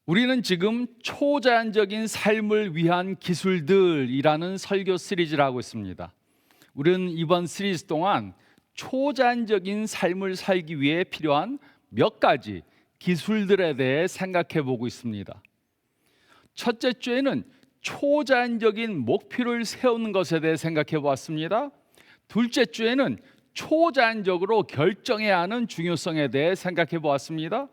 우리는 지금 초자연적인 삶을 위한 기술들이라는 설교 시리즈를 하고 있습니다. 우리는 이번 시리즈 동안 초자연적인 삶을 살기 위해 필요한 몇 가지 기술들에 대해 생각해 보고 있습니다. 첫째 주에는 초자연적인 목표를 세우는 것에 대해 생각해 보았습니다. 둘째 주에는 초자연적으로 결정해야 하는 중요성에 대해 생각해 보았습니다.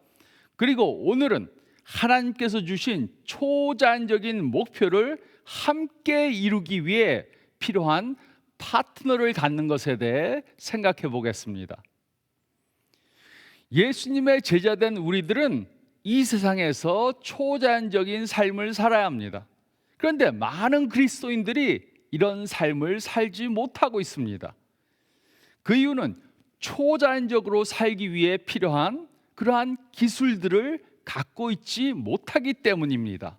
그리고 오늘은 하나님께서 주신 초자연적인 목표를 함께 이루기 위해 필요한 파트너를 갖는 것에 대해 생각해 보겠습니다. 예수님의 제자된 우리들은 이 세상에서 초자연적인 삶을 살아야 합니다. 그런데 많은 그리스도인들이 이런 삶을 살지 못하고 있습니다. 그 이유는 초자연적으로 살기 위해 필요한 그러한 기술들을 갖고 있지 못하기 때문입니다.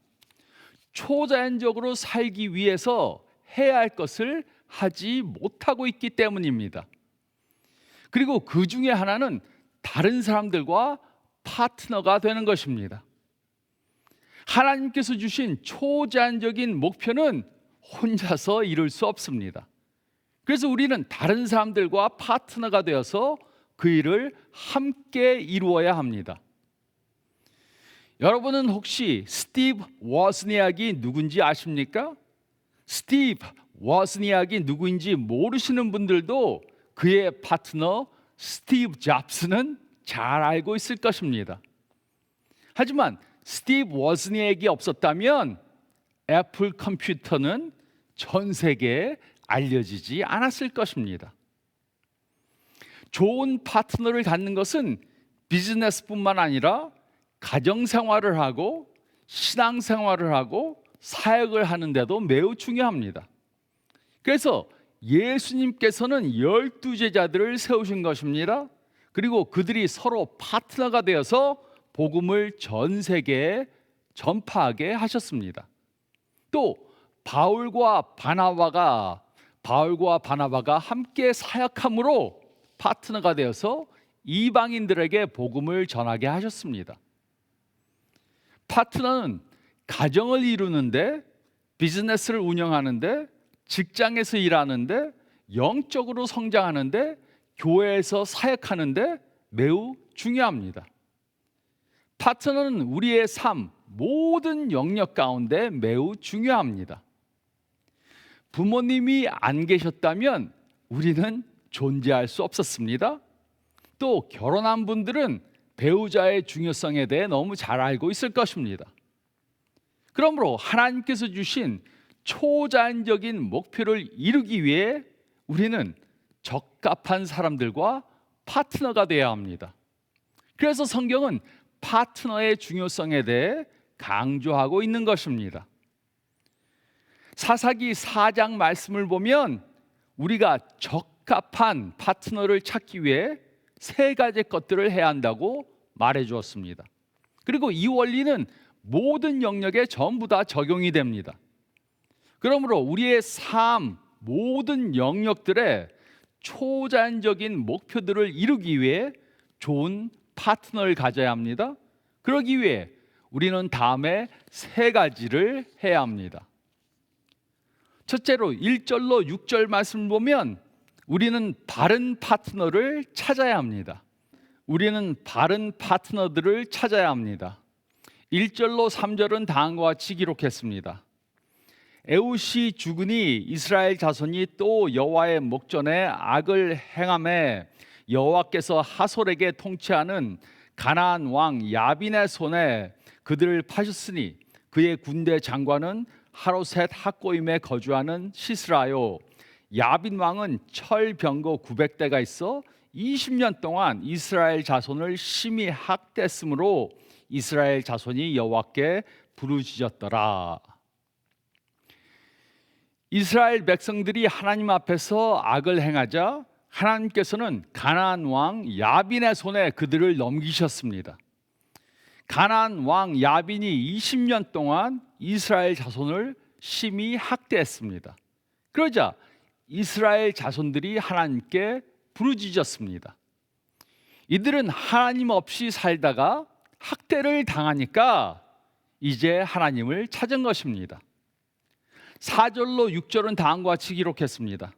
초자연적으로 살기 위해서 해야 할 것을 하지 못하고 있기 때문입니다. 그리고 그 중에 하나는 다른 사람들과 파트너가 되는 것입니다. 하나님께서 주신 초자연적인 목표는 혼자서 이룰 수 없습니다. 그래서 우리는 다른 사람들과 파트너가 되어서 그 일을 함께 이루어야 합니다. 여러분은 혹시 스티브 워즈니악이 누군지 아십니까? 스티브 워즈니악이 누구인지 모르시는 분들도 그의 파트너 스티브 잡스는 잘 알고 있을 것입니다. 하지만 스티브 워즈니악이 없었다면 애플 컴퓨터는 전 세계에 알려지지 않았을 것입니다. 좋은 파트너를 갖는 것은 비즈니스뿐만 아니라 가정생활을 하고 신앙생활을 하고 사역을 하는데도 매우 중요합니다. 그래서 예수님께서는 12제자들을 세우신 것입니다. 그리고 그들이 서로 파트너가 되어서 복음을 전 세계에 전파하게 하셨습니다. 또 바울과 바나바가 함께 사역함으로 파트너가 되어서 이방인들에게 복음을 전하게 하셨습니다. 파트너는 가정을 이루는데, 비즈니스를 운영하는데, 직장에서 일하는데, 영적으로 성장하는데, 교회에서 사역하는데 매우 중요합니다. 파트너는 우리의 삶 모든 영역 가운데 매우 중요합니다. 부모님이 안 계셨다면 우리는 존재할 수 없었습니다. 또 결혼한 분들은 배우자의 중요성에 대해 너무 잘 알고 있을 것입니다. 그러므로 하나님께서 주신 초자연적인 목표를 이루기 위해 우리는 적합한 사람들과 파트너가 되어야 합니다. 그래서 성경은 파트너의 중요성에 대해 강조하고 있는 것입니다. 사사기 4장 말씀을 보면 우리가 적합한 파트너를 찾기 위해 3가지 것들을 해야 한다고 말해 주었습니다. 그리고 이 원리는 모든 영역에 전부 다 적용이 됩니다. 그러므로 우리의 삶 모든 영역들에 초자연적인 목표들을 이루기 위해 좋은 파트너를 가져야 합니다. 그러기 위해 우리는 다음에 3가지를 해야 합니다. 첫째로 1절로 6절 말씀을 보면 우리는 바른 파트너를 찾아야 합니다. 우리는 바른 파트너들을 찾아야 합니다. 1절로 3절은 다음과 같이 기록했습니다. 에훗이 죽으니 이스라엘 자손이 또 여호와의 목전에 악을 행하매 여호와께서 하솔에게 통치하는 가나안 왕 야빈의 손에 그들을 파셨으니 그의 군대 장관은 하로셋 학고임에 거주하는 시스라요. 야빈 왕은 철병거 900대가 있어 20년 동안 이스라엘 자손을 심히 학대했으므로 이스라엘 자손이 여호와께 부르짖었더라. 이스라엘 백성들이 하나님 앞에서 악을 행하자 하나님께서는 가나안 왕 야빈의 손에 그들을 넘기셨습니다. 가나안 왕 야빈이 20년 동안 이스라엘 자손을 심히 학대했습니다. 그러자 이스라엘 자손들이 하나님께 부르짖었습니다. 이들은 하나님 없이 살다가 학대를 당하니까 이제 하나님을 찾은 것입니다. 4절로 6절은 다음과 같이 기록했습니다.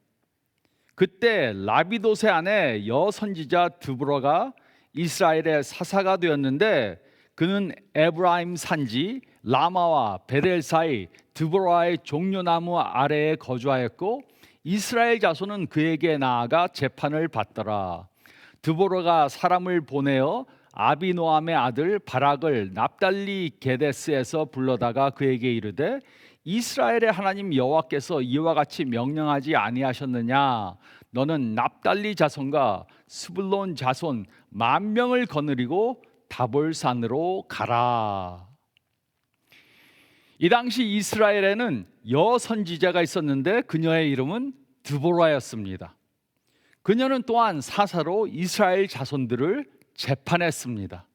그때 라비도세 아내 여선지자 드보라가 이스라엘의 사사가 되었는데 그는 에브라임 산지 라마와 베델 사이 드보라의 종려나무 아래에 거주하였고 이스라엘 자손은 그에게 나아가 재판을 받더라. 드보라가 사람을 보내어 아비노함의 아들 바락을 납달리 게데스에서 불러다가 그에게 이르되 이스라엘의 하나님 여호와께서 이와 같이 명령하지 아니하셨느냐? 너는 납달리 자손과 스불론 자손 10,000명을 거느리고 다볼산으로 가라. 이 당시 이스라엘에는 여선지자가 있었는데 그녀의 이름은 드보라였습니다. 그녀는 또한 사사로 이스라엘 자손들을 재판했습니다.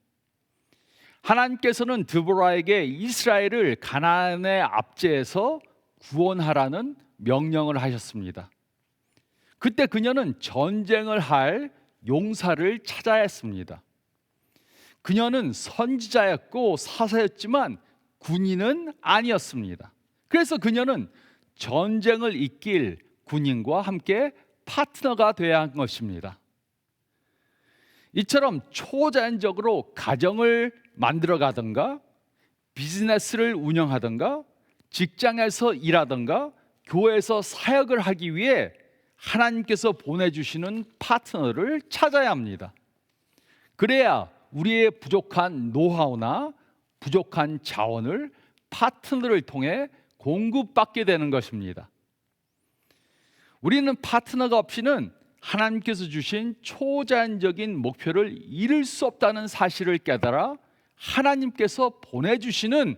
하나님께서는 드보라에게 이스라엘을 가나안의 압제에서 구원하라는 명령을 하셨습니다. 그때 그녀는 전쟁을 할 용사를 찾아야 했습니다. 그녀는 선지자였고 사사였지만 군인은 아니었습니다. 그래서 그녀는 전쟁을 이길 군인과 함께 파트너가 되어야 한 것입니다. 이처럼 초자연적으로 가정을 만들어 가든가 비즈니스를 운영하든가 직장에서 일하든가 교회에서 사역을 하기 위해 하나님께서 보내주시는 파트너를 찾아야 합니다. 그래야 우리의 부족한 노하우나 부족한 자원을 파트너를 통해 공급받게 되는 것입니다. 우리는 파트너가 없이는 하나님께서 주신 초자연적인 목표를 이룰 수 없다는 사실을 깨달아 하나님께서 보내주시는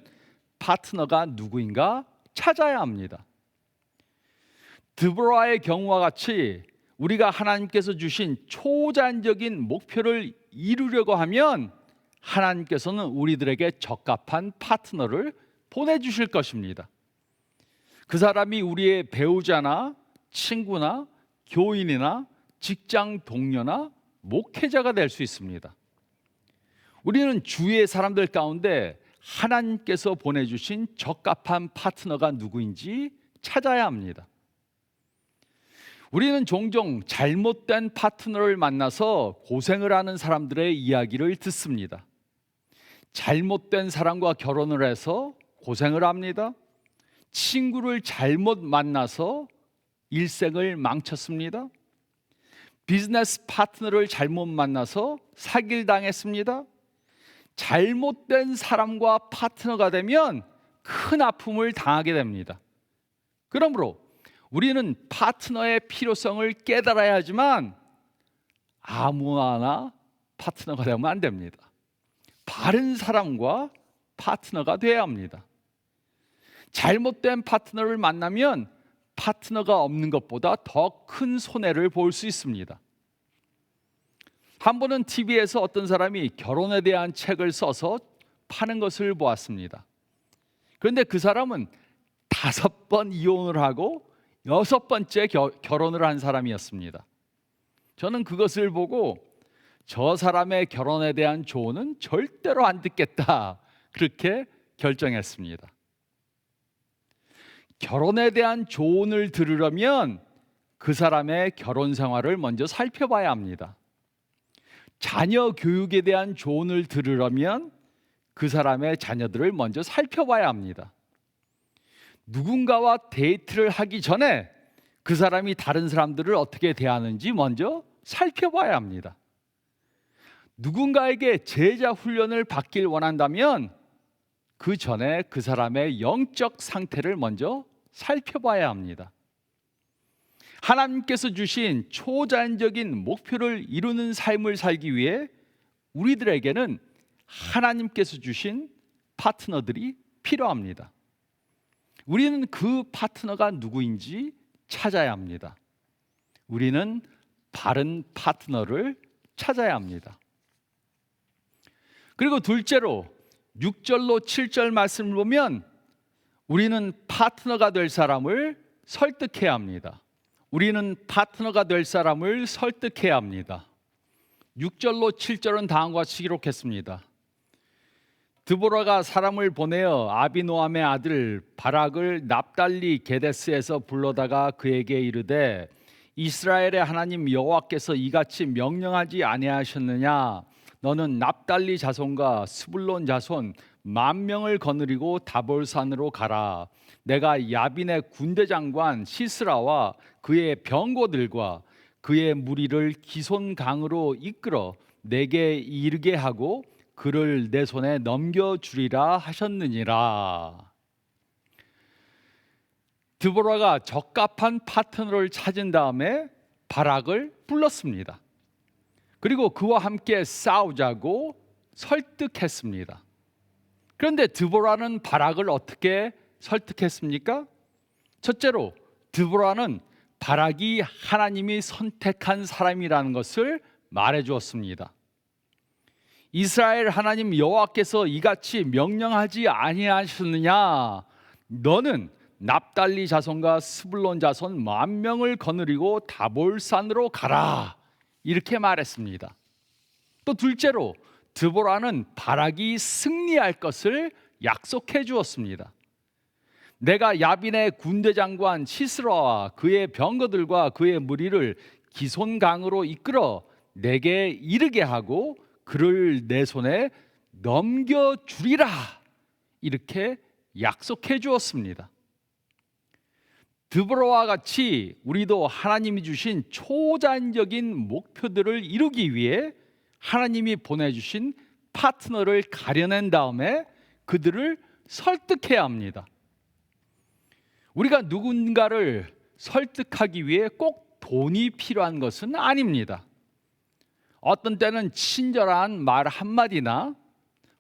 파트너가 누구인가 찾아야 합니다. 드보라의 경우와 같이 우리가 하나님께서 주신 초자연적인 목표를 이루려고 하면 하나님께서는 우리들에게 적합한 파트너를 보내주실 것입니다. 그 사람이 우리의 배우자나 친구나 교인이나 직장 동료나 목회자가 될 수 있습니다. 우리는 주위의 사람들 가운데 하나님께서 보내주신 적합한 파트너가 누구인지 찾아야 합니다. 우리는 종종 잘못된 파트너를 만나서 고생을 하는 사람들의 이야기를 듣습니다. 잘못된 사람과 결혼을 해서 고생을 합니다. 친구를 잘못 만나서 일생을 망쳤습니다. 비즈니스 파트너를 잘못 만나서 사기를 당했습니다. 잘못된 사람과 파트너가 되면 큰 아픔을 당하게 됩니다. 그러므로 우리는 파트너의 필요성을 깨달아야 하지만 아무나 파트너가 되면 안 됩니다. 바른 사람과 파트너가 되어야 합니다. 잘못된 파트너를 만나면 파트너가 없는 것보다 더 큰 손해를 볼 수 있습니다. 한 번은 TV에서 어떤 사람이 결혼에 대한 책을 써서 파는 것을 보았습니다. 그런데 그 사람은 5번 이혼을 하고 6번째 결혼을 한 사람이었습니다. 저는 그것을 보고 저 사람의 결혼에 대한 조언은 절대로 안 듣겠다, 그렇게 결정했습니다. 결혼에 대한 조언을 들으려면 그 사람의 결혼 생활을 먼저 살펴봐야 합니다. 자녀 교육에 대한 조언을 들으려면 그 사람의 자녀들을 먼저 살펴봐야 합니다. 누군가와 데이트를 하기 전에 그 사람이 다른 사람들을 어떻게 대하는지 먼저 살펴봐야 합니다. 누군가에게 제자 훈련을 받길 원한다면 그 전에 그 사람의 영적 상태를 먼저 살펴봐야 합니다. 하나님께서 주신 초자연적인 목표를 이루는 삶을 살기 위해 우리들에게는 하나님께서 주신 파트너들이 필요합니다. 우리는 그 파트너가 누구인지 찾아야 합니다. 우리는 바른 파트너를 찾아야 합니다. 그리고 둘째로 6절로 7절 말씀을 보면 우리는 파트너가 될 사람을 설득해야 합니다. 우리는 파트너가 될 사람을 설득해야 합니다. 6절로 7절은 다음과 같이 기록했습니다. 드보라가 사람을 보내어 아비노함의 아들 바락을 납달리 게데스에서 불러다가 그에게 이르되 이스라엘의 하나님 여호와께서 이같이 명령하지 아니하셨느냐? 너는 납달리 자손과 스불론 자손 10,000명을 거느리고 다볼산으로 가라. 내가 야빈의 군대 장관 시스라와 그의 병거들과 그의 무리를 기손강으로 이끌어 내게 이르게 하고 그를 내 손에 넘겨주리라 하셨느니라. 드보라가 적합한 파트너를 찾은 다음에 바락을 불렀습니다. 그리고 그와 함께 싸우자고 설득했습니다. 그런데 드보라는 바락을 어떻게 설득했습니까? 첫째로 드보라는 바락이 하나님이 선택한 사람이라는 것을 말해 주었습니다. 이스라엘 하나님 여호와께서 이같이 명령하지 아니하셨느냐? 너는 납달리 자손과 스불론 자손 10,000명을 거느리고 다볼산으로 가라. 이렇게 말했습니다. 또 둘째로 드보라는 바락이 승리할 것을 약속해 주었습니다. 내가 야빈의 군대 장관 시스라와 그의 병거들과 그의 무리를 기손강으로 이끌어 내게 이르게 하고 그를 내 손에 넘겨주리라. 이렇게 약속해 주었습니다. 드보라와 같이 우리도 하나님이 주신 초자연적인 목표들을 이루기 위해 하나님이 보내주신 파트너를 가려낸 다음에 그들을 설득해야 합니다. 우리가 누군가를 설득하기 위해 꼭 돈이 필요한 것은 아닙니다. 어떤 때는 친절한 말 한마디나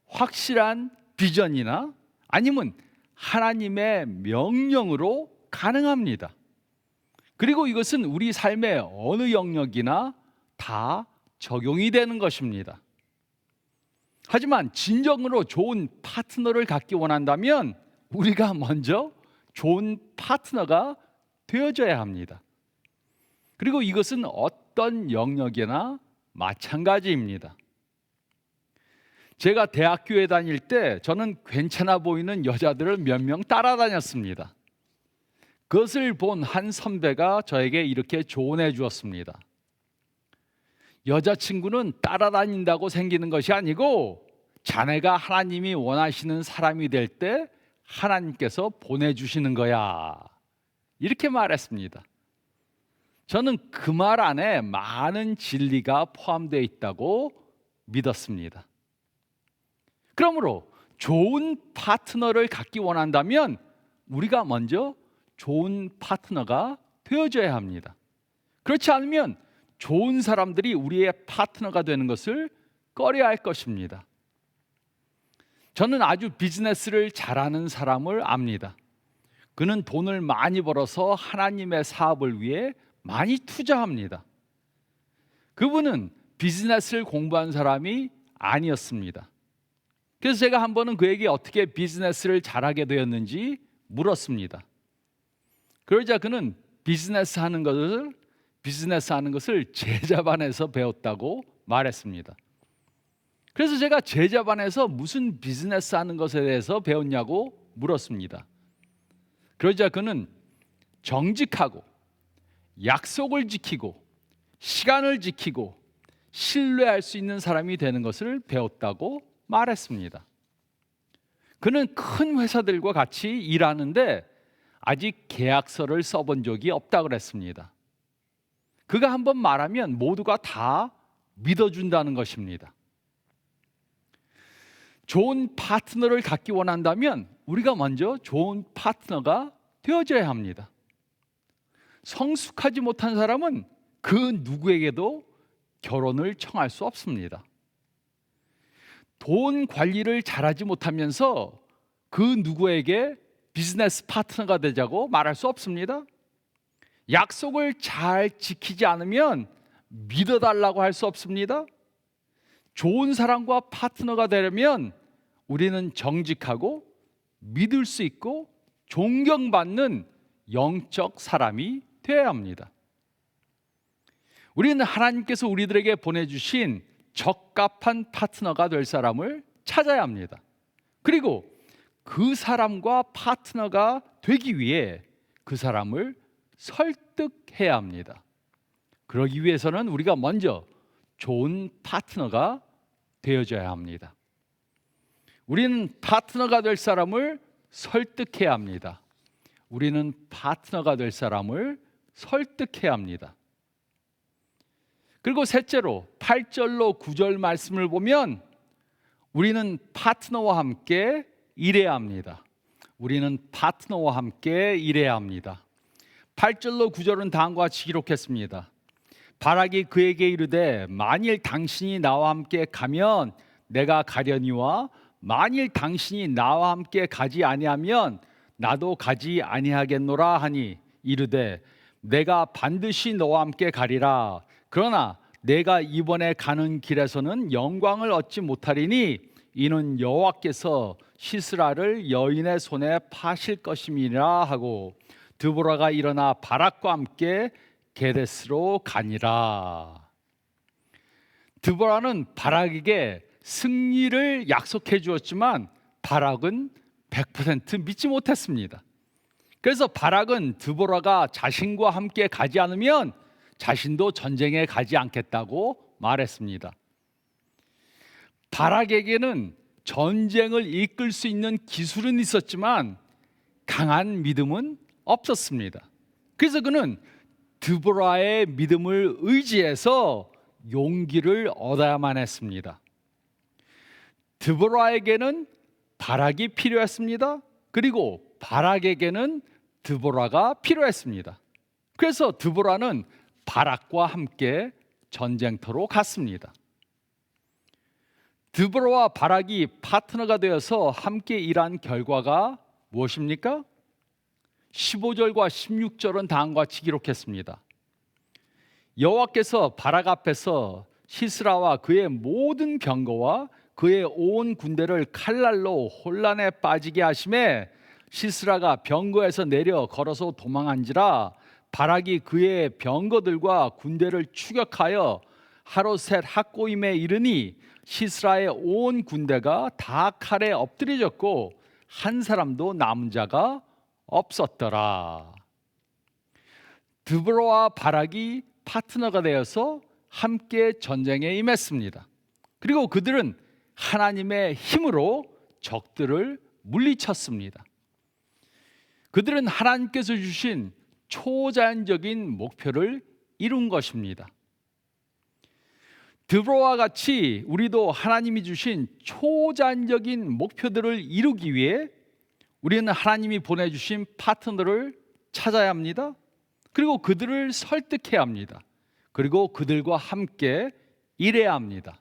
확실한 비전이나 아니면 하나님의 명령으로 가능합니다. 그리고 이것은 우리 삶의 어느 영역이나 다 적용이 되는 것입니다. 하지만 진정으로 좋은 파트너를 갖기 원한다면 우리가 먼저 좋은 파트너가 되어줘야 합니다. 그리고 이것은 어떤 영역이나 마찬가지입니다. 제가 대학교에 다닐 때 저는 괜찮아 보이는 여자들을 몇 명 따라다녔습니다. 그것을 본 한 선배가 저에게 이렇게 조언해 주었습니다. 여자친구는 따라다닌다고 생기는 것이 아니고 자네가 하나님이 원하시는 사람이 될 때 하나님께서 보내주시는 거야. 이렇게 말했습니다. 저는 그 말 안에 많은 진리가 포함되어 있다고 믿었습니다. 그러므로 좋은 파트너를 갖기 원한다면 우리가 먼저 좋은 파트너가 되어줘야 합니다. 그렇지 않으면 좋은 사람들이 우리의 파트너가 되는 것을 꺼려야 할 것입니다. 저는 아주 비즈니스를 잘하는 사람을 압니다. 그는 돈을 많이 벌어서 하나님의 사업을 위해 많이 투자합니다. 그분은 비즈니스를 공부한 사람이 아니었습니다. 그래서 제가 한 번은 그에게 어떻게 비즈니스를 잘하게 되었는지 물었습니다. 그러자 그는 비즈니스 하는 것을 제자반에서 배웠다고 말했습니다. 그래서 제가 제자반에서 무슨 비즈니스 하는 것에 대해서 배웠냐고 물었습니다. 그러자 그는 정직하고 약속을 지키고 시간을 지키고 신뢰할 수 있는 사람이 되는 것을 배웠다고 말했습니다. 그는 큰 회사들과 같이 일하는데 아직 계약서를 써본 적이 없다고 그랬습니다. 그가 한번 말하면 모두가 다 믿어준다는 것입니다. 좋은 파트너를 갖기 원한다면 우리가 먼저 좋은 파트너가 되어줘야 합니다. 성숙하지 못한 사람은 그 누구에게도 결혼을 청할 수 없습니다. 돈 관리를 잘하지 못하면서 그 누구에게 비즈니스 파트너가 되자고 말할 수 없습니다. 약속을 잘 지키지 않으면 믿어달라고 할 수 없습니다. 좋은 사람과 파트너가 되려면 우리는 정직하고 믿을 수 있고 존경받는 영적 사람이 되어야 합니다. 우리는 하나님께서 우리들에게 보내주신 적합한 파트너가 될 사람을 찾아야 합니다. 그리고 그 사람과 파트너가 되기 위해 그 사람을 설득해야 합니다. 그러기 위해서는 우리가 먼저 좋은 파트너가 되어줘야 합니다. 우리는 파트너가 될 사람을 설득해야 합니다. 우리는 파트너가 될 사람을 설득해야 합니다. 그리고 셋째로 8절로 9절 말씀을 보면 우리는 파트너와 함께 일해야 합니다. 우리는 파트너와 함께 일해야 합니다. 8절로 9절은 다음과 같이 기록했습니다. 바락이 그에게 이르되 만일 당신이 나와 함께 가면 내가 가려니와 만일 당신이 나와 함께 가지 아니하면 나도 가지 아니하겠노라 하니 이르되 내가 반드시 너와 함께 가리라. 그러나 내가 이번에 가는 길에서는 영광을 얻지 못하리니 이는 여호와께서 시스라를 여인의 손에 파실 것임이라 하고 드보라가 일어나 바락과 함께 게데스로 가니라. 드보라는 바락에게 승리를 약속해 주었지만 바락은 100% 믿지 못했습니다. 그래서 바락은 드보라가 자신과 함께 가지 않으면 자신도 전쟁에 가지 않겠다고 말했습니다. 바락에게는 전쟁을 이끌 수 있는 기술은 있었지만 강한 믿음은 없었습니다. 그래서 그는 드보라의 믿음을 의지해서 용기를 얻어야만 했습니다. 드보라에게는 바락이 필요했습니다. 그리고 바락에게는 드보라가 필요했습니다. 그래서 드보라는 바락과 함께 전쟁터로 갔습니다. 드보라와 바락이 파트너가 되어서 함께 일한 결과가 무엇입니까? 15절과 16절은 다음과 같이 기록했습니다. 여호와께서 바락 앞에서 시스라와 그의 모든 병거와 그의 온 군대를 칼날로 혼란에 빠지게 하심에 시스라가 병거에서 내려 걸어서 도망한지라 바락이 그의 병거들과 군대를 추격하여 하로셋 학고임에 이르니 시스라의 온 군대가 다 칼에 엎드려졌고 한 사람도 남은 자가 없었더라. 드보라와 바락이 파트너가 되어서 함께 전쟁에 임했습니다. 그리고 그들은 하나님의 힘으로 적들을 물리쳤습니다. 그들은 하나님께서 주신 초자연적인 목표를 이룬 것입니다. 드보라와 같이 우리도 하나님이 주신 초자연적인 목표들을 이루기 위해 우리는 하나님이 보내주신 파트너를 찾아야 합니다. 그리고 그들을 설득해야 합니다. 그리고 그들과 함께 일해야 합니다.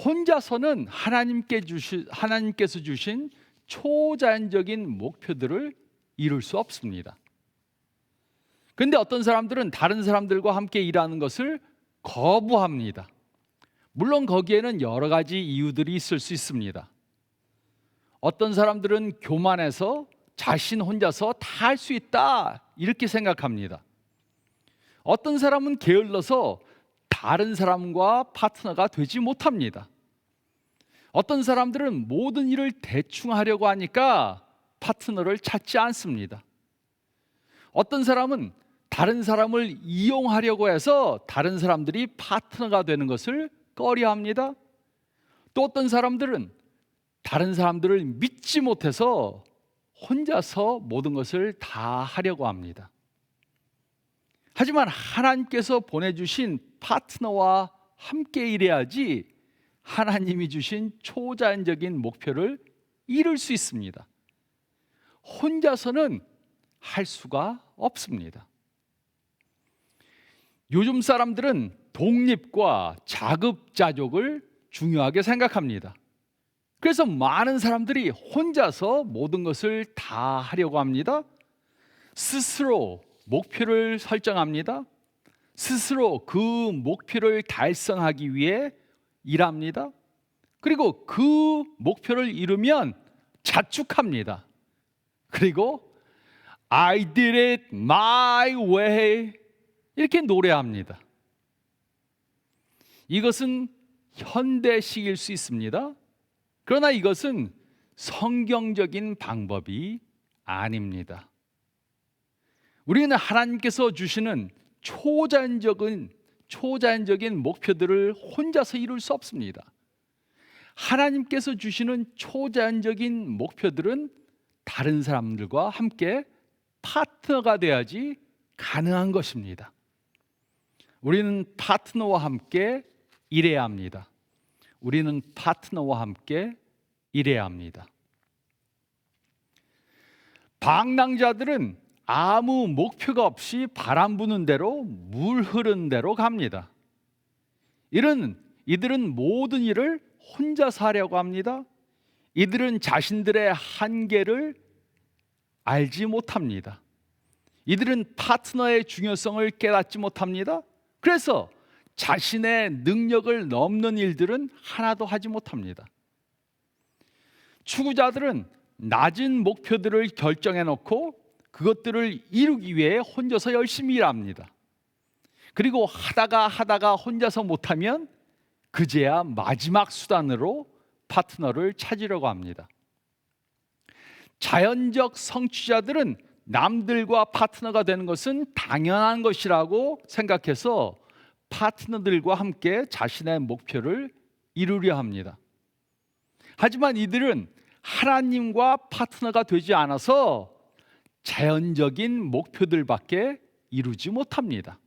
혼자서는 하나님께서 주신 초자연적인 목표들을 이룰 수 없습니다. 그런데 어떤 사람들은 다른 사람들과 함께 일하는 것을 거부합니다. 물론 거기에는 여러 가지 이유들이 있을 수 있습니다. 어떤 사람들은 교만해서 자신 혼자서 다 할 수 있다 이렇게 생각합니다. 어떤 사람은 게을러서 다른 사람과 파트너가 되지 못합니다. 어떤 사람들은 모든 일을 대충 하려고 하니까 파트너를 찾지 않습니다. 어떤 사람은 다른 사람을 이용하려고 해서 다른 사람들이 파트너가 되는 것을 꺼려합니다. 또 어떤 사람들은 다른 사람들을 믿지 못해서 혼자서 모든 것을 다 하려고 합니다. 하지만 하나님께서 보내주신 파트너와 함께 일해야지 하나님이 주신 초자연적인 목표를 이룰 수 있습니다. 혼자서는 할 수가 없습니다. 요즘 사람들은 독립과 자급자족을 중요하게 생각합니다. 그래서 많은 사람들이 혼자서 모든 것을 다 하려고 합니다. 스스로 목표를 설정합니다. 스스로 그 목표를 달성하기 위해 일합니다. 그리고 그 목표를 이루면 자축합니다. 그리고 I did it my way 이렇게 노래합니다. 이것은 현대식일 수 있습니다. 그러나 이것은 성경적인 방법이 아닙니다. 우리는 하나님께서 주시는 초자연적인 목표들을 혼자서 이룰 수 없습니다. 하나님께서 주시는 초자연적인 목표들은 다른 사람들과 함께 파트너가 돼야지 가능한 것입니다. 우리는 파트너와 함께 일해야 합니다. 우리는 파트너와 함께 일해야 합니다. 방랑자들은 아무 목표가 없이 바람 부는 대로 물 흐르는 대로 갑니다. 이들은 모든 일을 혼자서 하려고 합니다. 이들은 자신들의 한계를 알지 못합니다. 이들은 파트너의 중요성을 깨닫지 못합니다. 그래서 자신의 능력을 넘는 일들은 하나도 하지 못합니다. 추구자들은 낮은 목표들을 결정해 놓고 그것들을 이루기 위해 혼자서 열심히 일합니다. 그리고 하다가 혼자서 못하면 그제야 마지막 수단으로 파트너를 찾으려고 합니다. 자연적 성취자들은 남들과 파트너가 되는 것은 당연한 것이라고 생각해서 파트너들과 함께 자신의 목표를 이루려 합니다. 하지만 이들은 하나님과 파트너가 되지 않아서 자연적인 목표들밖에 이루지 못합니다.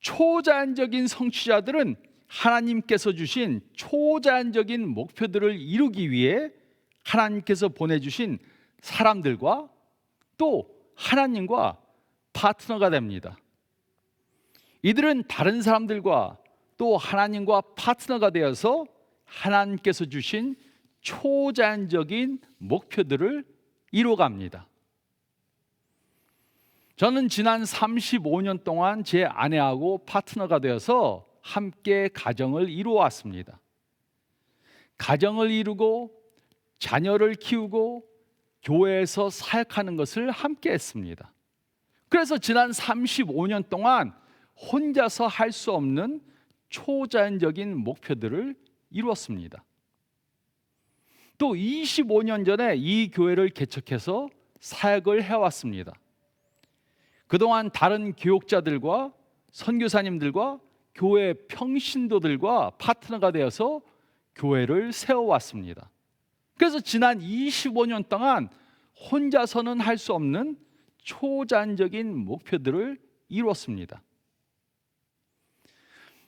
초자연적인 성취자들은 하나님께서 주신 초자연적인 목표들을 이루기 위해 하나님께서 보내주신 사람들과 또 하나님과 파트너가 됩니다. 이들은 다른 사람들과 또 하나님과 파트너가 되어서 하나님께서 주신 초자연적인 목표들을 이루어갑니다. 저는 지난 35년 동안 제 아내하고 파트너가 되어서 함께 가정을 이루어왔습니다. 가정을 이루고 자녀를 키우고 교회에서 사역하는 것을 함께 했습니다. 그래서 지난 35년 동안 혼자서 할 수 없는 초자연적인 목표들을 이루었습니다. 또 25년 전에 이 교회를 개척해서 사역을 해왔습니다. 그동안 다른 교육자들과 선교사님들과 교회 평신도들과 파트너가 되어서 교회를 세워왔습니다. 그래서 지난 25년 동안 혼자서는 할 수 없는 초자연적인 목표들을 이루었습니다.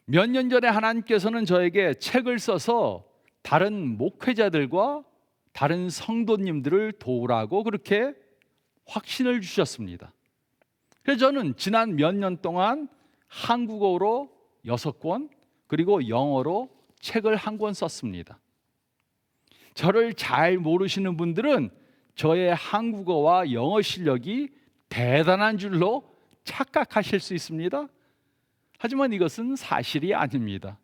몇 년 전에 하나님께서는 저에게 책을 써서 다른 목회자들과 다른 성도님들을 도우라고 그렇게 확신을 주셨습니다. 그래서 저는 지난 몇 년 동안 한국어로 6권 그리고 영어로 책을 1권 썼습니다. 저를 잘 모르시는 분들은 저의 한국어와 영어 실력이 대단한 줄로 착각하실 수 있습니다. 하지만 이것은 사실이 아닙니다.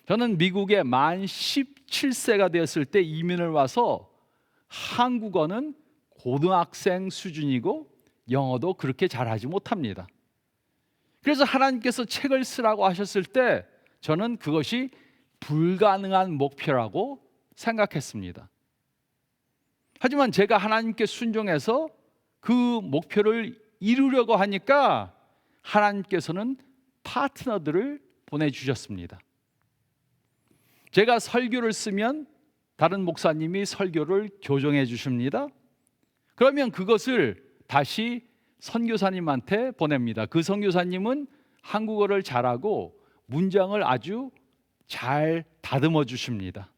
저는 미국에 만 17세가 되었을 때 이민을 와서 한국어는 고등학생 수준이고 영어도 그렇게 잘하지 못합니다. 그래서 하나님께서 책을 쓰라고 하셨을 때 저는 그것이 불가능한 목표라고 생각했습니다. 하지만 제가 하나님께 순종해서 그 목표를 이루려고 하니까 하나님께서는 파트너들을 보내주셨습니다. 제가 설교를 쓰면 다른 목사님이 설교를 교정해 주십니다. 그러면 그것을 다시 선교사님한테 보냅니다. 그 선교사님은 한국어를 잘하고 문장을 아주 잘 다듬어 주십니다.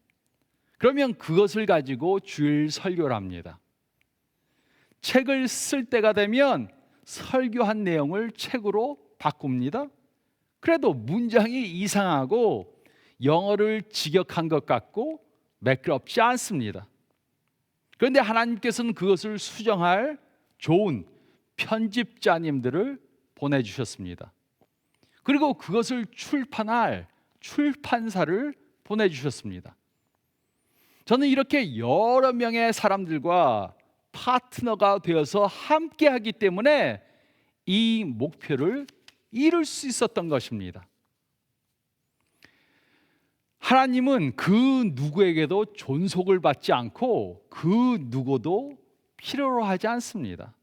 그러면 그것을 가지고 주일 설교를 합니다. 책을 쓸 때가 되면 설교한 내용을 책으로 바꿉니다. 그래도 문장이 이상하고 영어를 직역한 것 같고 매끄럽지 않습니다. 그런데 하나님께서는 그것을 수정할 좋은 편집자님들을 보내주셨습니다. 그리고 그것을 출판할 출판사를 보내주셨습니다. 저는 이렇게 여러 명의 사람들과 파트너가 되어서 함께 하기 때문에 이 목표를 이룰 수 있었던 것입니다. 하나님은 그 누구에게도 존속을 받지 않고 그 누구도 필요로 하지 않습니다.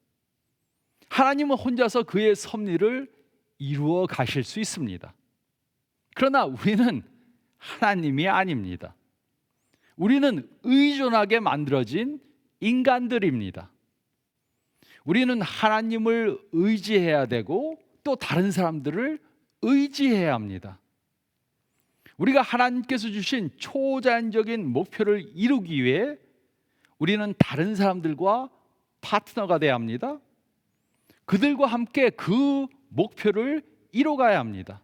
하나님은 혼자서 그의 섭리를 이루어 가실 수 있습니다. 그러나 우리는 하나님이 아닙니다. 우리는 의존하게 만들어진 인간들입니다. 우리는 하나님을 의지해야 되고 또 다른 사람들을 의지해야 합니다. 우리가 하나님께서 주신 초자연적인 목표를 이루기 위해 우리는 다른 사람들과 파트너가 되어야 합니다. 그들과 함께 그 목표를 이뤄가야 합니다.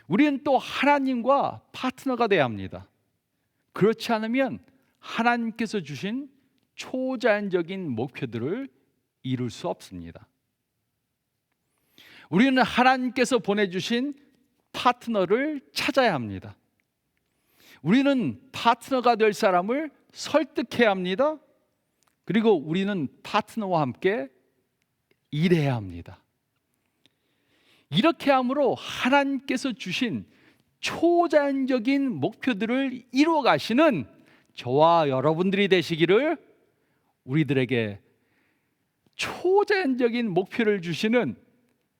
우리는 또 하나님과 파트너가 되어야 합니다. 그렇지 않으면 하나님께서 주신 초자연적인 목표들을 이룰 수 없습니다. 우리는 하나님께서 보내주신 파트너를 찾아야 합니다. 우리는 파트너가 될 사람을 설득해야 합니다. 그리고 우리는 파트너와 함께 일해야 합니다. 이렇게 함으로 하나님께서 주신 초자연적인 목표들을 이루어 가시는 저와 여러분들이 되시기를 우리들에게 초자연적인 목표를 주시는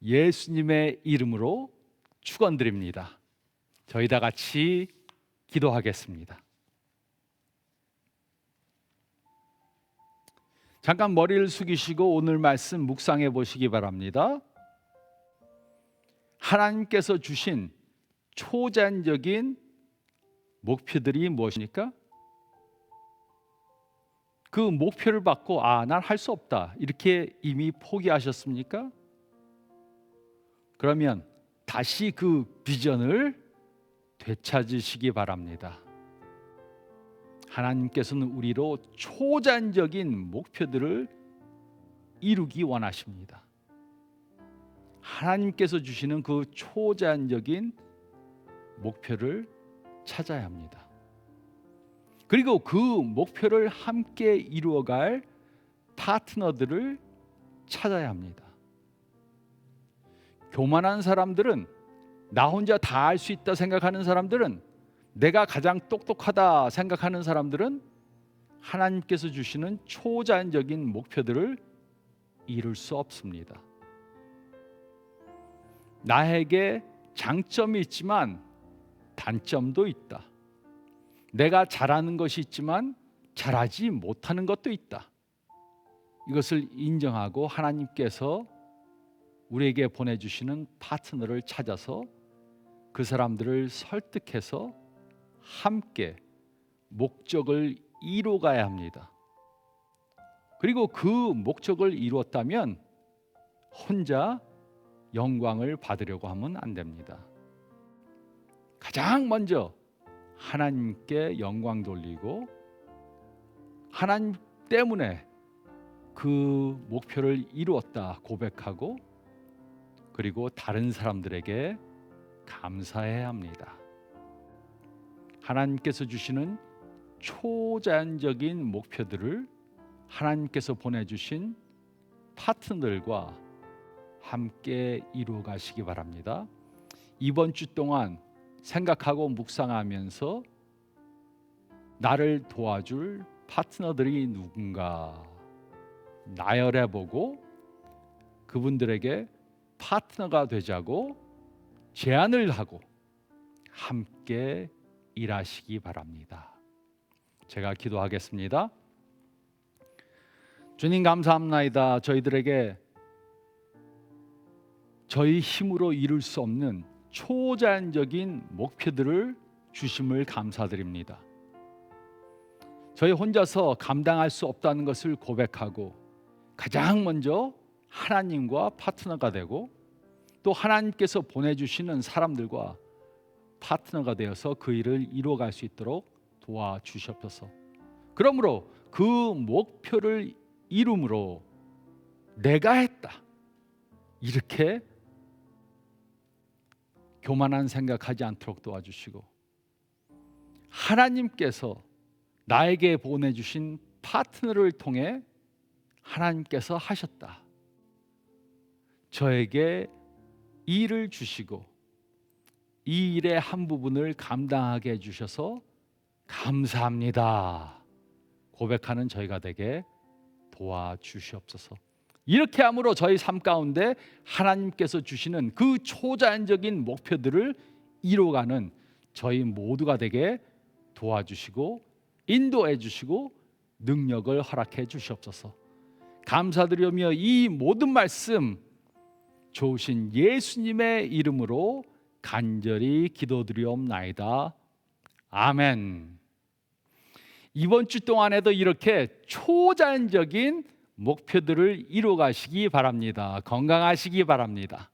예수님의 이름으로 축원드립니다. 저희 다 같이 기도하겠습니다. 잠깐 머리를 숙이시고 오늘 말씀 묵상해 보시기 바랍니다. 하나님께서 주신 초자연적인 목표들이 무엇입니까? 그 목표를 받고 난 할 수 없다 이렇게 이미 포기하셨습니까? 그러면 다시 그 비전을 되찾으시기 바랍니다. 하나님께서는 우리로 초자연적인 목표들을 이루기 원하십니다. 하나님께서 주시는 그 초자연적인 목표를 찾아야 합니다. 그리고 그 목표를 함께 이루어갈 파트너들을 찾아야 합니다. 교만한 사람들은, 나 혼자 다 할 수 있다 생각하는 사람들은, 내가 가장 똑똑하다 생각하는 사람들은 하나님께서 주시는 초자연적인 목표들을 이룰 수 없습니다. 나에게 장점이 있지만 단점도 있다. 내가 잘하는 것이 있지만 잘하지 못하는 것도 있다. 이것을 인정하고 하나님께서 우리에게 보내주시는 파트너를 찾아서 그 사람들을 설득해서 함께 목적을 이루어가야 합니다. 그리고 그 목적을 이루었다면 혼자 영광을 받으려고 하면 안 됩니다. 가장 먼저 하나님께 영광 돌리고 하나님 때문에 그 목표를 이루었다 고백하고 그리고 다른 사람들에게 감사해야 합니다. 하나님께서 주시는 초자연적인 목표들을 하나님께서 보내주신 파트너들과 함께 이루어 가시기 바랍니다. 이번 주 동안 생각하고 묵상하면서 나를 도와줄 파트너들이 누군가 나열해보고 그분들에게 파트너가 되자고 제안을 하고 함께 일하시기 바랍니다. 제가 기도하겠습니다. 주님 감사합나이다. 저희들에게 저희 힘으로 이룰 수 없는 초자연적인 목표들을 주심을 감사드립니다. 저희 혼자서 감당할 수 없다는 것을 고백하고 가장 먼저 하나님과 파트너가 되고 또 하나님께서 보내주시는 사람들과 파트너가 되어서 그 일을 이루어갈 수 있도록 도와주시옵소서. 그러므로 그 목표를 이룸으로 내가 했다 이렇게 교만한 생각하지 않도록 도와주시고 하나님께서 나에게 보내주신 파트너를 통해 하나님께서 하셨다. 저에게 일을 주시고 이 일의 한 부분을 감당하게 해주셔서 감사합니다 고백하는 저희가 되게 도와주시옵소서. 이렇게 함으로 저희 삶 가운데 하나님께서 주시는 그 초자연적인 목표들을 이뤄가는 저희 모두가 되게 도와주시고 인도해 주시고 능력을 허락해 주시옵소서. 감사드리며 이 모든 말씀 좋으신 예수님의 이름으로 간절히 기도드리옵나이다. 아멘. 이번 주 동안에도 이렇게 초자연적인 목표들을 이루어가시기 바랍니다. 건강하시기 바랍니다.